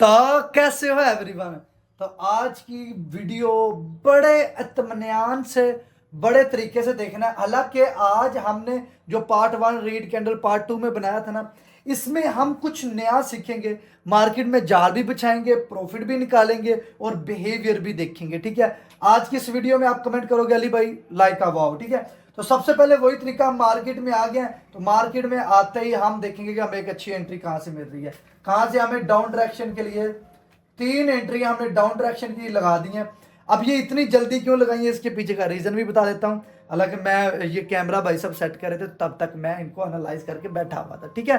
तो कैसे हो एवरीवन। तो आज की वीडियो बड़े इत्मीनान से बड़े तरीके से देखना है। हालांकि आज हमने जो पार्ट 1 रीड कैंडल पार्ट 2 में बनाया था ना, इसमें हम कुछ नया सीखेंगे। मार्केट में जाल भी बिछाएंगे, प्रॉफिट भी निकालेंगे और बिहेवियर भी देखेंगे। ठीक है, आज की इस वीडियो में आप कमेंट करोगे अली भाई लाइक का वाओ। ठीक है, तो सबसे पहले वही तरीका, हम मार्केट में आ गए हैं तो मार्केट में आते ही हम देखेंगे कि हमें एक अच्छी एंट्री कहां से मिल रही है। कहां से हमें डाउन डायरेक्शन के लिए 3 एंट्री हमने डाउन डायरेक्शन की लगा दी हैं। अब ये इतनी जल्दी क्यों लगाई है, इसके पीछे का रीजन भी बता देता हूं। हालांकि मैं ये कैमरा भाई सब सेट कर रहे थे तब तक मैं इनको एनालाइज करके बैठा हुआ था। ठीक है,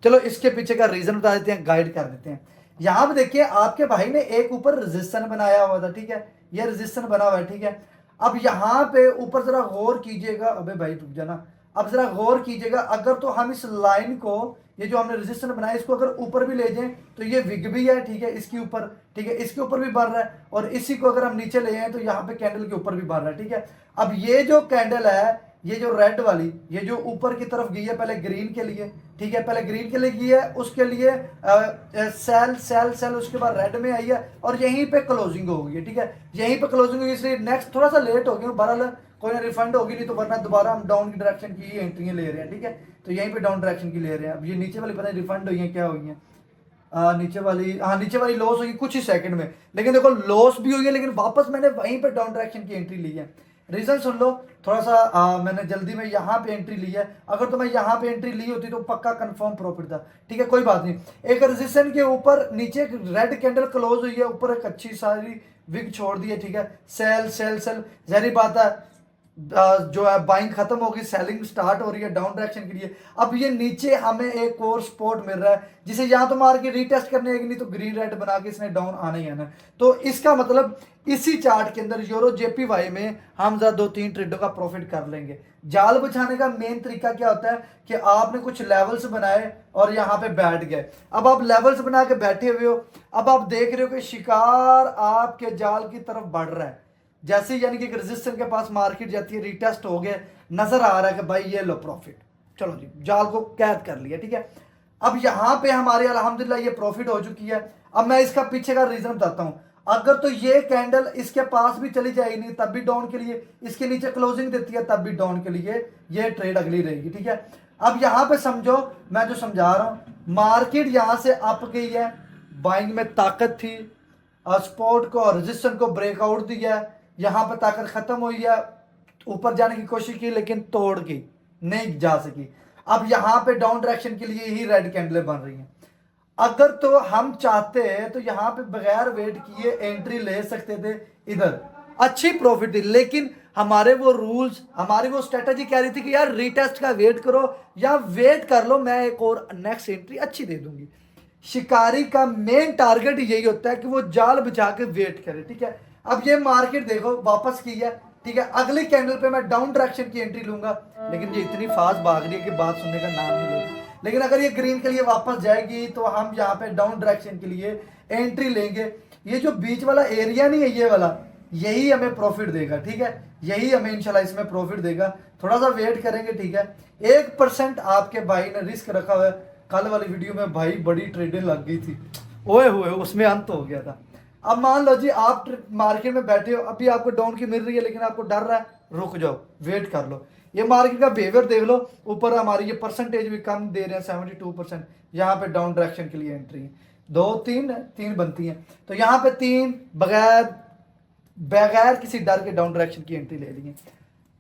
चलो इसके पीछे का रीजन बता देते हैं, गाइड कर देते हैं। यहां पे देखिए आपके भाई ने एक ऊपर रेजिस्टेंस बनाया हुआ था। ठीक है, ये रेजिस्टेंस बना हुआ है। ठीक है, अब यहाँ पे ऊपर जरा गौर कीजिएगा। अबे भाई रुक जाना। अब जरा गौर कीजिएगा, अगर तो हम इस लाइन को, ये जो हमने रेजिस्टेंस बनाया, इसको अगर ऊपर भी ले जाएं तो ये विग भी है। ठीक है, इसके ऊपर, ठीक है, इसके ऊपर भी बढ़ रहा है और इसी को अगर हम नीचे ले आए तो यहाँ पे कैंडल के ऊपर भी बढ़ रहा है। ठीक है, अब ये जो कैंडल है, ये जो रेड वाली, ये जो ऊपर की तरफ गई है पहले ग्रीन के लिए। ठीक है, पहले ग्रीन के लिए गई है, उसके लिए सेल सेल सेल, उसके बाद रेड में आई है और यहीं पे क्लोजिंग हो गई है। ठीक है, यहीं पे क्लोजिंग हुई, इसलिए नेक्स्ट थोड़ा सा लेट हो गया। बहरहाल कोई ना रिफंड होगी, नहीं तो वरना दोबारा हम डाउन की डायरेक्शन की एंट्रियां ले रहे हैं। ठीक है, तो यहीं पे डाउन डायरेक्शन की ले रहे हैं। अब ये नीचे वाली पता नहीं रिफंड हुई है क्या हुई है। नीचे वाली, हाँ नीचे वाली लॉस हुई कुछ ही सेकंड में, लेकिन देखो लॉस भी हुई है लेकिन वापस मैंने वहीं पे डाउन डायरेक्शन की एंट्री ली है। रीजन सुन लो थोड़ा सा। मैंने जल्दी में यहाँ पे एंट्री ली है, अगर तो मैं यहाँ पे एंट्री ली होती तो पक्का कंफर्म प्रॉफिट था। ठीक है, कोई बात नहीं। एक रेजिस्टेंस के ऊपर नीचे एक रेड कैंडल क्लोज हुई है, ऊपर एक अच्छी सारी विग छोड़ दी है। ठीक है, सेल सेल सेल, जहरी बात है जो है बाइंग खत्म होगी, सेलिंग स्टार्ट हो रही है डाउन डायरेक्शन के लिए। अब ये नीचे हमें एक और सपोर्ट मिल रहा है जिसे या तो मार के रीटेस्ट करने आएगी, नहीं तो ग्रीन रेड बना के इसने डाउन आना ही आना। तो इसका मतलब इसी चार्ट के अंदर यूरो जेपीवाई में हम जरा 2-3 ट्रेडों का प्रॉफिट कर लेंगे। जाल बिछाने का मेन तरीका क्या होता है कि आपने कुछ लेवल्स बनाए और यहाँ पे बैठ गए। अब आप लेवल्स बना के बैठे हुए हो, अब आप देख रहे हो कि शिकार आपके जाल की तरफ बढ़ रहा है। जैसे यानी कि रेजिस्टेंस के पास मार्केट जाती है, रिटेस्ट हो गए, नजर आ रहा है कि भाई ये लो प्रॉफिट, चलो जी जाल को कैद कर लिया। ठीक है, अब यहां पे हमारे अल्हम्दुलिल्लाह ये प्रॉफिट हो चुकी है। अब मैं इसका पीछे का रीजन बताता हूं। अगर तो ये कैंडल इसके पास भी चली जाएगी नहीं तब भी डाउन के लिए, इसके नीचे क्लोजिंग देती है तब भी डाउन के लिए ये ट्रेड अगली रहेगी। ठीक है, अब यहां पे समझो मैं जो समझा रहा हूं, मार्केट यहां से अप गई है, बाइंग में ताकत थी, सपोर्ट को और रेजिस्टेंस को ब्रेकआउट दिया, यहां पर ताकत खत्म हुई है, ऊपर जाने की कोशिश की लेकिन तोड़ की नहीं जा सकी। अब यहां पे डाउन डायरेक्शन के लिए ही रेड कैंडलें बन रही हैं। अगर तो हम चाहते हैं तो यहां पे बगैर वेट किए एंट्री ले सकते थे, इधर अच्छी प्रॉफिट थी, लेकिन हमारे वो रूल्स, हमारी वो स्ट्रेटजी कह रही थी कि यार रीटेस्ट का वेट करो या वेट कर लो, मैं एक और नेक्स्ट एंट्री अच्छी दे दूंगी। शिकारी का मेन टारगेट यही होता है कि वो जाल बिछा के वेट करे। ठीक है, अब ये मार्केट देखो वापस की है। ठीक है, अगली कैंडल पे मैं डाउन डायरेक्शन की एंट्री लूंगा, लेकिन ये इतनी फास्ट भाग रही है कि बात सुनने का नाम नहीं लेगी। लेकिन अगर ये ग्रीन के लिए वापस जाएगी तो हम यहाँ पे डाउन डायरेक्शन के लिए एंट्री लेंगे। ये जो बीच वाला एरिया नहीं है, ये वाला, यही हमें प्रॉफिट देगा। ठीक है, यही हमें इंशाल्लाह इसमें प्रॉफिट देगा। थोड़ा सा वेट करेंगे। ठीक है, 1% आपके भाई ने रिस्क रखा हुआ है। कल वाली वीडियो में भाई बड़ी ट्रेडिंग लग गई थी, ओए हुए उसमें अंत हो गया था। अब मान लो जी आप मार्केट में बैठे हो, अभी आपको डाउन की मिल रही है लेकिन आपको डर रहा है, रुक जाओ, वेट कर लो। ये मार्केट का बिहेवियर देख लो, ऊपर हमारी ये परसेंटेज भी कम दे रहे हैं 72%। यहाँ पे डाउन डायरेक्शन के लिए एंट्री है, 2-3 बनती हैं, तो यहाँ पे 3 बगैर बगैर किसी डर के डाउन डायरेक्शन की एंट्री ले ली है।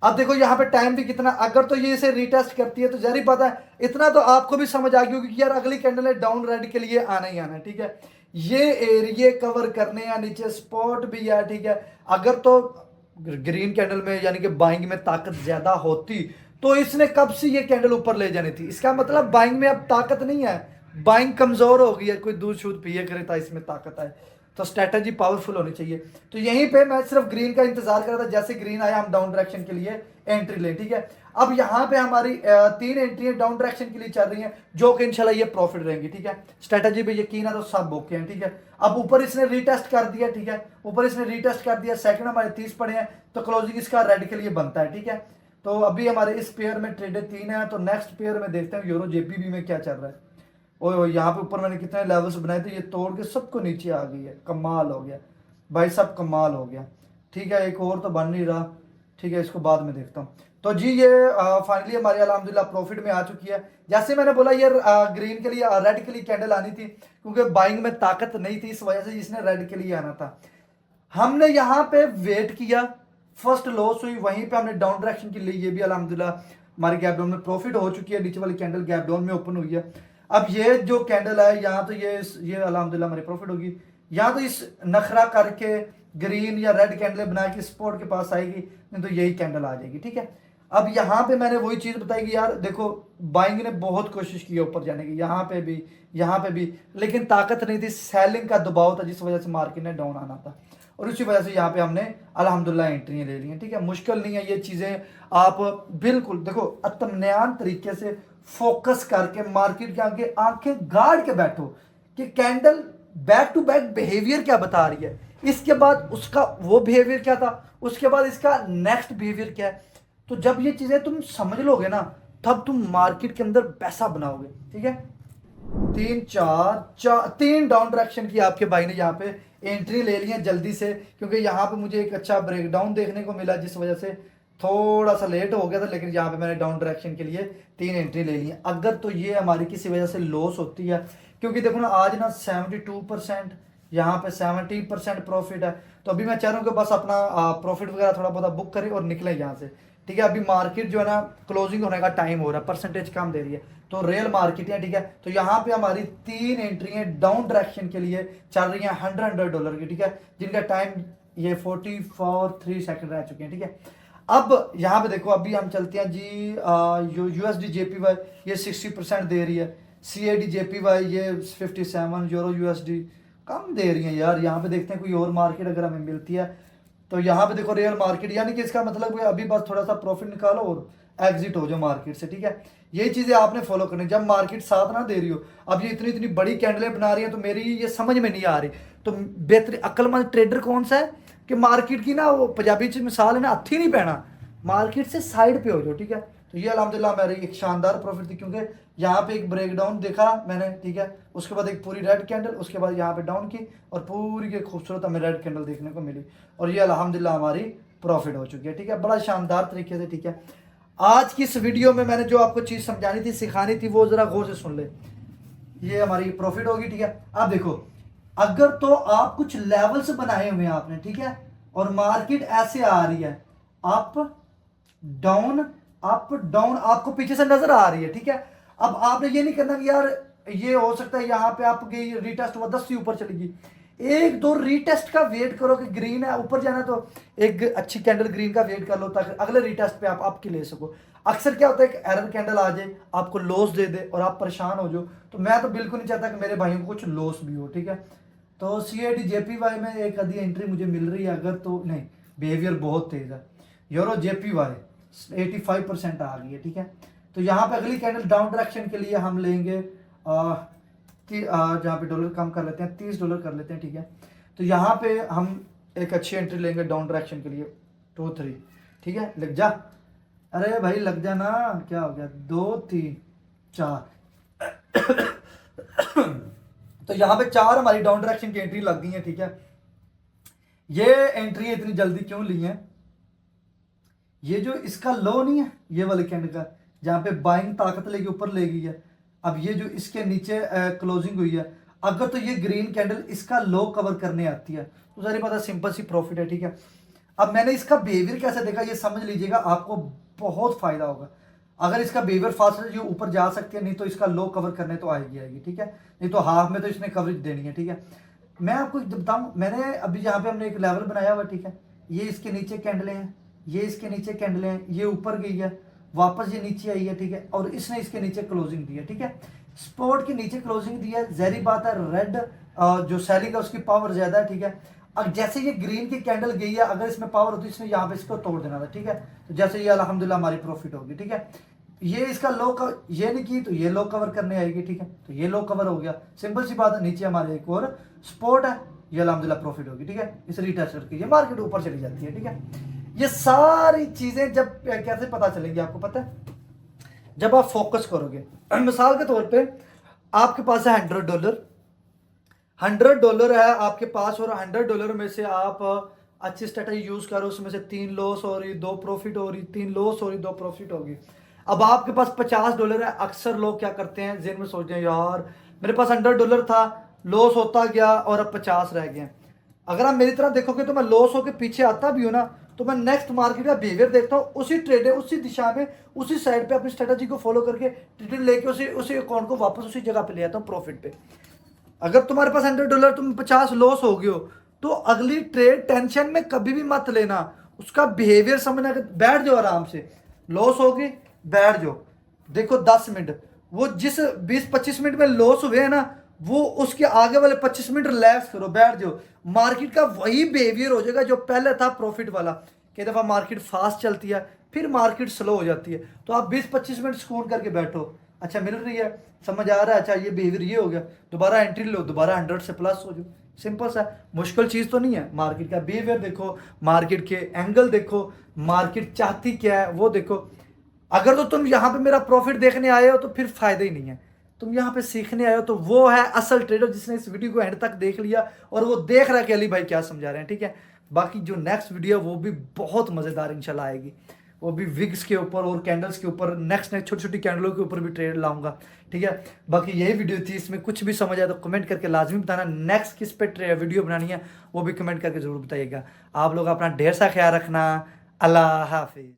अब देखो यहाँ पे टाइम भी कितना, अगर तो ये इसे रिटेस्ट करती है तो जहरी पता है इतना तो आपको भी समझ आ गई होगी कि यार अगली कैंडल है डाउन रेड के लिए आना ही आना है। ठीक है, ये एरिया कवर करने या नीचे स्पॉट भी है। ठीक है, अगर तो ग्रीन कैंडल में यानी कि बाइंग में ताकत ज्यादा होती तो इसने कब से ये कैंडल ऊपर ले जानी थी। इसका मतलब बाइंग में अब ताकत नहीं है, बाइंग कमजोर हो गई है, कोई दूध शूध पिए करे था इसमें ताकत आए। तो स्ट्रेटजी पावरफुल होनी चाहिए। तो यहीं पे मैं सिर्फ ग्रीन का इंतजार कर रहा था, जैसे ग्रीन आया हम डाउन डायरेक्शन के लिए एंट्री लें। ठीक है, अब यहाँ पे हमारी 3 एंट्री डाउन डायरेक्शन के लिए चल रही हैं जो कि इंशाल्लाह ये प्रॉफिट रहेंगी। ठीक है, स्ट्रेटजी पे यकीन है तो सब ओके हैं। ठीक है, अब ऊपर इसने रीटेस्ट कर दिया। ठीक है, ऊपर इसने रीटेस्ट कर दिया, सेकंड हमारे 30 पड़े हैं तो क्लोजिंग इसका रेड के लिए बनता है। ठीक है, तो अभी हमारे इस पेयर में ट्रेडेड 3 है, तो नेक्स्ट पेयर में देखते हैं यूरो जेपीबी में क्या चल रहा है। ओ यहाँ पे ऊपर मैंने कितने लेवल्स बनाए थे, ये तोड़ के सबको नीचे आ गई है। कमाल हो गया भाई, सब कमाल हो गया। ठीक है, एक और तो बन नहीं रहा। ठीक है, इसको बाद में देखता हूँ। तो जी ये फाइनली हमारी अल्हम्दुलिल्लाह प्रॉफिट में आ चुकी है। जैसे मैंने बोला ये ग्रीन के लिए रेड के लिए कैंडल आनी थी, क्योंकि बाइंग में ताकत नहीं थी, इस वजह से इसने रेड के लिए आना था। हमने यहाँ पे वेट किया, फर्स्ट लॉस हुई, वहीं पे हमने डाउन डायरेक्शन के लिए, ये भी अल्हम्दुलिल्लाह हमारी गैप डाउन में प्रॉफिट हो चुकी है। नीचे वाली कैंडल गैप डाउन में ओपन हुई है। अब ये जो कैंडल है यहाँ तो ये अल्हम्दुलिल्लाह हमारी प्रॉफिट होगी। यहाँ तो इस नखरा करके ग्रीन या रेड कैंडल बना के सपोर्ट के पास आएगी, नहीं तो यही कैंडल आ जाएगी। ठीक है, अब यहाँ पे मैंने वही चीज बताई कि यार देखो बाइंग ने बहुत कोशिश की ऊपर जाने की, यहाँ पे भी, लेकिन ताकत नहीं थी, सेलिंग का दबाव था, जिस वजह से मार्केट ने डाउन आना था। और उसी वजह से यहाँ पे हमने अल्हम्दुलिल्लाह एंट्रियां ले ली हैं। ठीक है, मुश्किल नहीं है ये चीजें, आप बिल्कुल देखो अतमन्यान तरीके से फोकस करके मार्केट के आगे आंखें गाड़ के बैठो कि candle back to back behaviour क्या बता रही है, इसके बाद उसका वो बिहेवियर क्या था, उसके बाद इसका नेक्स्ट बिहेवियर क्या है। तो जब ये चीजें तुम समझ लोगे ना, तब तुम मार्केट के अंदर पैसा बनाओगे। ठीक है, तीन डाउन डायरेक्शन की आपके भाई ने यहाँ पे एंट्री ले ली है जल्दी से, क्योंकि यहाँ पे मुझे एक अच्छा ब्रेकडाउन देखने को मिला, जिस वजह से थोड़ा सा लेट हो गया था, लेकिन यहाँ पे मैंने डाउन डायरेक्शन के लिए 3 एंट्री ले ली है। अगर तो ये हमारी किसी वजह से लॉस होती है, क्योंकि देखो ना आज ना 72%, यहाँ पे 70% प्रॉफिट है, तो अभी मैं चाह रहा हूँ कि बस अपना प्रॉफिट वगैरह थोड़ा बहुत बुक करें और निकले यहाँ से। ठीक है, अभी मार्केट जो है ना क्लोजिंग होने का टाइम हो रहा है, परसेंटेज कम दे रही है, तो रियल मार्केट है। ठीक है, तो यहाँ पे हमारी 3 एंट्री डाउन डायरेक्शन के लिए चल रही है $100 की। ठीक है, जिनका टाइम ये 44 सेकंड रह चुके हैं। ठीक है, अब यहाँ पे देखो, अभी हम चलते हैं जी USD JPY ये 60% दे रही है, CAD JPY ये 57, यूरो USD कम दे रही है यार। यहाँ पे देखते हैं कोई और मार्केट अगर हमें मिलती है, तो यहाँ पे देखो रियल मार्केट, यानी कि इसका मतलब अभी बस थोड़ा सा प्रॉफिट निकालो और एग्जिट हो जाओ मार्केट से। ठीक है, यही चीजें आपने फॉलो करनी जब मार्केट साथ ना दे रही हो। अब ये इतनी इतनी बड़ी कैंडलें बना रही है, तो मेरी ये समझ में नहीं आ रही। तो बेहतर अक्लमंद ट्रेडर कौन सा है कि मार्केट की ना, वो पंजाबी च मिसाल है ना, हथी नहीं पहना, मार्केट से साइड पे हो जाओ। ठीक है, तो ये अल्हम्दुलिल्लाह मेरी एक शानदार प्रॉफिट थी, क्योंकि यहाँ पे एक ब्रेकडाउन देखा मैंने। ठीक है, उसके बाद एक पूरी रेड कैंडल, उसके बाद यहाँ पे डाउन की, और पूरी की खूबसूरत हमें रेड कैंडल देखने को मिली, और ये अल्हम्दुलिल्लाह हमारी प्रॉफिट हो चुकी है। ठीक है, बड़ा शानदार तरीके से। ठीक है, आज की इस वीडियो में मैंने जो आपको चीज़ समझानी थी, सिखानी थी, वो ज़रा गौर से सुन ले। ये हमारी प्रॉफिट होगी। ठीक है, अब देखो, अगर तो आप कुछ लेवल्स बनाए हुए हैं आपने, ठीक है, और मार्केट ऐसे आ रही है, अप डाउन अप डाउन, आपको पीछे से नजर आ रही है। ठीक है, अब आपने ये नहीं करना कि यार ये हो सकता है यहाँ पे आपकी रीटेस्ट हुआ 10 से ऊपर चलेगी, 1-2 रीटेस्ट का वेट करो कि ग्रीन है ऊपर जाना, तो एक अच्छी कैंडल ग्रीन का वेट कर लो, ताकि अगले रीटेस्ट पे आप आपकी ले सको। अक्सर क्या होता है कि एरर कैंडल आ जाए, आपको लॉस दे दे और आप परेशान हो जाओ, तो मैं तो बिल्कुल नहीं चाहता कि मेरे भाइयों को कुछ लॉस भी हो। ठीक है, तो CAD JPY में एक आधी एंट्री मुझे मिल रही है, अगर तो नहीं, बिहेवियर बहुत तेज है। यूरो JPY 85% आ गई है। ठीक है, तो यहाँ पे अगली कैंडल डाउन डायरेक्शन के लिए हम लेंगे जहाँ पे डॉलर कम कर लेते हैं, $30 कर लेते हैं। ठीक है, तो यहाँ पे हम एक अच्छी एंट्री लेंगे डाउन डायरेक्शन के लिए 2-3। ठीक है, लग जा, अरे भाई लग जा ना, क्या हो गया, 2-3-4 तो यहाँ पे 4 हमारी डाउन डायरेक्शन की एंट्री लग गई है। ठीक है, ये एंट्री इतनी जल्दी क्यों ली है, ये जो इसका लो नहीं है, ये वाले कैंडल का, जहाँ पे बाइंग ताकत लेके ऊपर ले गई है, अब ये जो इसके नीचे क्लोजिंग हुई है, अगर तो ये ग्रीन कैंडल इसका लो कवर करने आती है, तो सारी पता सिंपल सी प्रॉफिट है। ठीक है, अब मैंने इसका बिहेवियर कैसे देखा, ये समझ लीजिएगा, आपको बहुत फायदा होगा। अगर इसका बिहेवियर फास्ट है, ये ऊपर जा सकती है, नहीं तो इसका लो कवर करने तो आएगी। ठीक है, नहीं तो हाफ में तो इसने कवरेज देनी है। ठीक है, मैं आपको बताऊं, मैंने अभी यहाँ पे हमने एक लेवल बनाया हुआ। ठीक है, ये इसके नीचे कैंडलें हैं, ये इसके नीचे कैंडलें हैं, ये ऊपर गई है, वापस ये नीचे आई है। ठीक है, और इसने इसके नीचे क्लोजिंग दी है। ठीक है, स्पोर्ट के नीचे क्लोजिंग दी है, जहरी बात है, रेड जो सेलिंग है उसकी पावर ज्यादा है। ठीक है, अब जैसे ये ग्रीन की कैंडल गई है, अगर इसमें पावर होती है, इसने यहाँ पे इसको तोड़ देना था। ठीक है, तो जैसे ये अल्हम्दुलिल्लाह हमारी प्रॉफिट होगी। ठीक है, ये इसका लो कवर ये नहीं की, तो ये लो कवर करने आएगी। ठीक है, तो ये लो कवर हो गया, सिंपल सी बात है। नीचे हमारे एक और स्पोर्ट है, ये अल्हम्दुलिल्लाह प्रॉफिट होगी। ठीक है, इसे रीटेस्ट करके ये मार्केट ऊपर चली जाती है। ठीक है, ये सारी चीजें जब कैसे पता चलेंगी आपको पता है, जब आप फोकस करोगे। मिसाल के तौर पे आपके पास है $100, $100 है आपके पास, और $100 में से आप अच्छी स्ट्रेटजी यूज करो, उसमें से 3 लॉस हो रही, 2 प्रॉफिट हो रही, 3 लॉस हो रही, 2 प्रॉफिट होगी। अब आपके पास $50 है। अक्सर लोग क्या करते हैं, जेन में सोचते हैं यार मेरे पास $100 था, लॉस होता गया और अब 50 रह गए। अगर आप मेरी तरह देखोगे तो मैं लॉस होकर पीछे आता भी हूँ ना, तो मैं नेक्स्ट मार्केट का बिहेवियर देखता हूँ, उसी ट्रेड उसी दिशा में उसी साइड पे अपनी स्ट्रेटजी को फॉलो करके ट्रेड लेके उसी अकाउंट को वापस उसी जगह पे ले आता हूँ प्रॉफिट पे। अगर तुम्हारे पास $100, तुम 50 लॉस हो गए हो, तो अगली ट्रेड टेंशन में कभी भी मत लेना, उसका बिहेवियर समझना कि बैठ जाओ आराम से, लॉस होगी बैठ जाओ। देखो 10 मिनट, वो जिस 20-25 मिनट में लॉस हुए हैं ना, वो उसके आगे वाले 25 मिनट रिलैक्स करो, बैठ जाओ। मार्केट का वही बिहेवियर हो जाएगा जो पहले था प्रॉफिट वाला। कई दफ़ा मार्केट फास्ट चलती है, फिर मार्केट स्लो हो जाती है, तो आप 20-25 मिनट सुकून करके बैठो, अच्छा मिल रही है, समझ आ रहा है, अच्छा ये बिहेवियर ये हो गया, दोबारा एंट्री लो, दोबारा 100 से प्लस हो जाओ। सिंपल सा, मुश्किल चीज़ तो नहीं है। मार्केट का बिहेवियर देखो, मार्केट के एंगल देखो, मार्केट चाहती क्या है वो देखो। अगर तो तुम यहाँ पे मेरा प्रॉफिट देखने आए हो तो फिर फायदा ही नहीं है, तुम यहाँ पे सीखने आए हो तो वो है असल ट्रेडर जिसने इस वीडियो को एंड तक देख लिया और वो देख रहा है कि अली भाई क्या समझा रहे हैं, ठीक है। बाकी जो नेक्स्ट वीडियो वो भी बहुत मज़ेदार इंशाल्लाह आएगी, वो भी विग्स के ऊपर और कैंडल्स के ऊपर, नेक्स्ट छोटी छोटी कैंडलों के ऊपर भी ट्रेड लाऊंगा, ठीक है। बाकी यही वीडियो थी, इसमें कुछ भी समझ आया तो कमेंट करके लाजमी बताना, नेक्स्ट किस पे वीडियो बनानी है वो भी कमेंट करके ज़रूर बताइएगा। आप लोग अपना ढेर सा ख्याल रखना। अल्लाह हाफिज़।